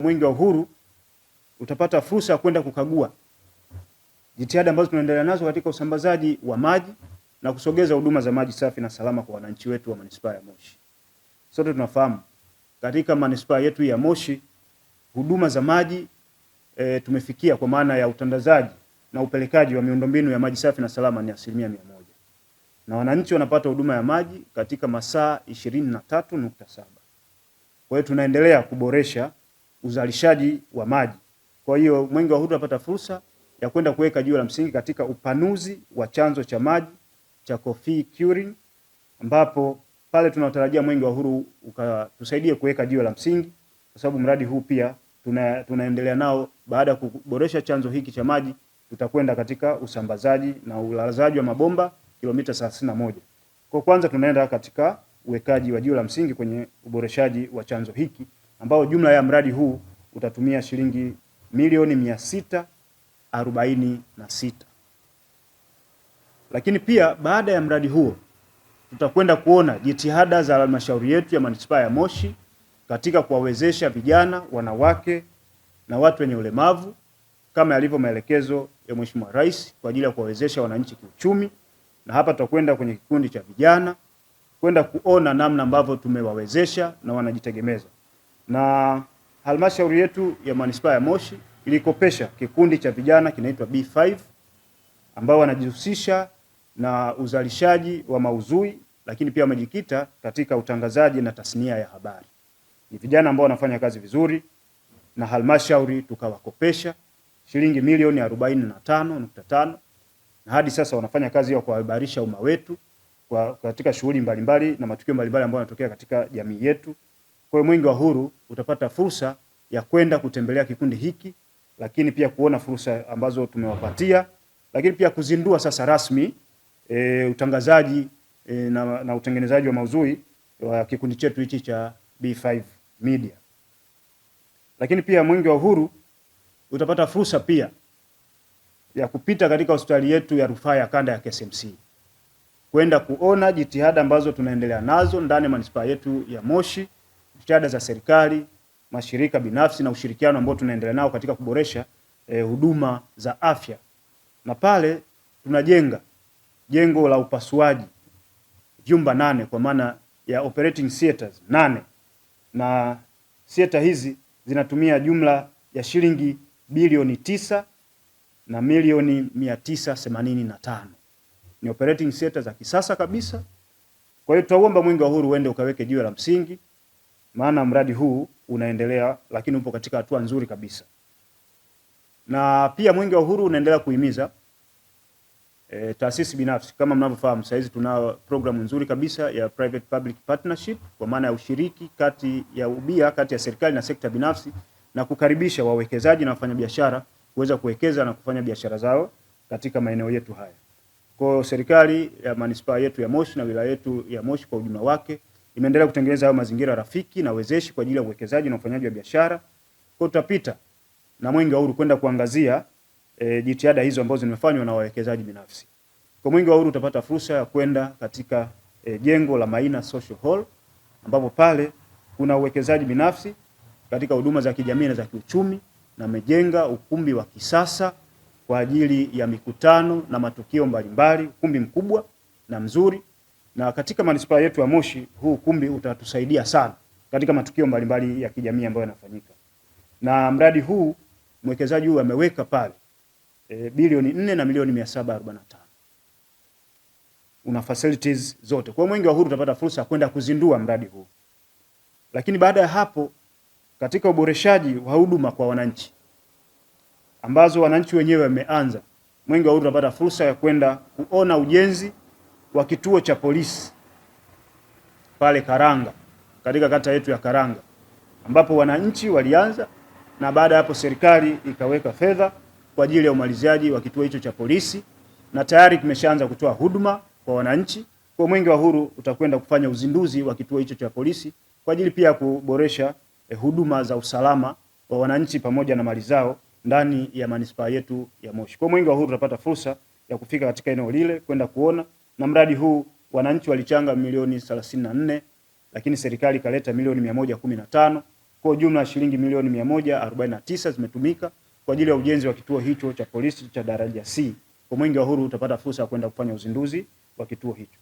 Mwenge wa Uhuru utapata fursa ya kwenda kukagua jitihada ambazo tunaendelea nazo katika usambazaji wa maji na kusogeza huduma za maji safi na salama kwa wananchi wetu wa manispaa ya Moshi. Sote tunafahamu katika manispaa yetu ya Moshi huduma za maji tumefikia kwa maana ya utandazaji na upelekaji wa miundombinu ya maji safi na salama ni 100%. Na wananchi wanapata huduma ya maji katika masaa 23.7. Kwa hiyo tunaendelea kuboresha uzalishaji wa maji. Kwa hiyo Mwenge wa Uhuru utapata fursa ya kwenda kuweka jiwe la msingi katika upanuzi wa chanzo cha maji cha Coffee Curing, ambapo pale tunatarajia Mwenge wa Uhuru ukatusaidie kuweka jiwe la msingi, kwa sababu mradi huu pia tunaendelea nao. Baada ya kuboresha chanzo hiki cha maji, tutakwenda katika usambazaji na ulazaji wa mabomba kilomita 31. Kwa kwanza tunaenda katika uwekaji wa jiwe la msingi kwenye uboreshaji wa chanzo hiki, ambao jumla ya mradi huu utatumia shilingi milioni 646. Lakini pia baada ya mradi huo tutakwenda kuona jitihada za halmashauri yetu ya manispaa ya Moshi katika kuwawezesha vijana, wanawake na watu wenye ulemavu kama yalivyo maelekezo ya Mheshimiwa Rais kwa ajili ya kuwawezesha wananchi kiuchumi. Na hapa tutakwenda kwenye kikundi cha vijana kwenda kuona namna ambavyo tumewawezesha na wanajitegemeza. Na halmashauri yetu ya manispaa ya Moshi ilikopesha kikundi cha vijana kinaitwa B5 ambao wanajihusisha na uzalishaji wa maudhui, lakini pia wamejikita katika utangazaji na tasnia ya habari. Ni vijana ambao wanafanya kazi vizuri na halmashauri tukawakopesha shilingi milioni 45.5, na hadi sasa wanafanya kazi ya kuhabarisha umma wetu katika shughuli mbalimbali na matukio mbalimbali ambayo yanatokea katika jamii yetu. Kwa hiyo Mwenge wa Uhuru utapata fursa ya kwenda kutembelea kikundi hiki, lakini pia kuona fursa ambazo tumewapatia, lakini pia kuzindua sasa rasmi utangazaji na utengenezaji wa maudhui wa kikundi chetu hichi cha B5 Media. Lakini pia Mwenge wa Uhuru utapata fursa pia ya kupita katika hospitali yetu ya rufaa ya kanda ya KSMC, kwenda kuona jitihada ambazo tunaendelea nazo ndani ya manispaa yetu ya Moshi, jitihada za serikali, mashirika binafsi na ushirikiano ambao tunaendelea nao katika kuboresha huduma za afya. Na pale tunajenga jengo la upasuaji vyumba 8 kwa maana ya operating theaters 8, na theater hizi zinatumia jumla ya shilingi bilioni 9 na milioni 985. Ni operating theater za kisasa kabisa. Kwa hiyo tutaomba Mwenge wa Uhuru uende ukaweke jiwe la msingi, maana mradi huu unaendelea lakini upo katika hatua nzuri kabisa. Na pia Mwenge wa Uhuru unaendelea kuhimiza taasisi binafsi. Kama mnavyofahamu sasa hizi tuna programu nzuri kabisa ya private public partnership, kwa maana ya ushiriki kati ya serikali na sekta binafsi, na kukaribisha wawekezaji na wafanyabiashara kuweza kuwekeza na kufanya biashara zao katika maeneo yetu haya. Kwa serikali ya manispaa yetu ya Moshi na wilaya yetu ya Moshi kwa ujumla wake imeendelea kutengeneza hayo mazingira rafiki na wezeshi kwa ajili ya uwekezaji na ufanyaji wa biashara. Kwa tutapita na Mwenge wa Uhuru kwenda kuangazia jitihada hizo ambazo zimefanywa na wawekezaji binafsi. Kwa Mwenge wa Uhuru utapata fursa ya kwenda katika jengo la Maina Social Hall, ambapo pale kuna uwekezaji binafsi katika huduma za kijamii na za kiuchumi, na amejenga ukumbi wa kisasa kwa ajili ya mikutano na matukio mbalimbali, ukumbi mkubwa na mzuri. Na katika manispaa yetu ya Moshi huu ukumbi utatusaidia sana katika matukio mbalimbali ya kijamii ambayo yanafanyika. Na mradi huu mwekezaji huyu ameweka pale bilioni 4 na milioni 745. Una facilities zote. Kwa Mwenge wa Uhuru utapata fursa ya kwenda kuzindua mradi huu. Lakini baada ya hapo katika uboreshaji wa huduma kwa wananchi ambazo wananchi wenyewe wameanza, Mwenge wa Uhuru utapata fursa ya kwenda kuona ujenzi wa kituo cha polisi pale Karanga, katika kata yetu ya Karanga, ambapo wananchi walianza na baada ya hapo serikali ikaweka fedha kwa ajili ya umaliziaji wa kituo hicho cha polisi, na tayari kimeshaanza kutoa huduma kwa wananchi. Kwa Mwenge wa Uhuru utakwenda kufanya uzinduzi wa kituo hicho cha polisi kwa ajili pia kuboresha huduma za usalama wa wananchi pamoja na mali zao ndani ya manispaa yetu ya Moshi. Kwa Mwenge wa Uhuru utapata fursa ya kufika katika eneo lile kwenda kuona, na mradi huu wananchi walichanga milioni 34, lakini serikali ikaleta milioni 115. Kwa jumla shilingi milioni 149 zimetumika kwa ajili ya ujenzi wa kituo hicho cha polisi cha daraja C. Kwa Mwenge wa Uhuru utapata fursa ya kwenda kufanya uzinduzi wa kituo hicho.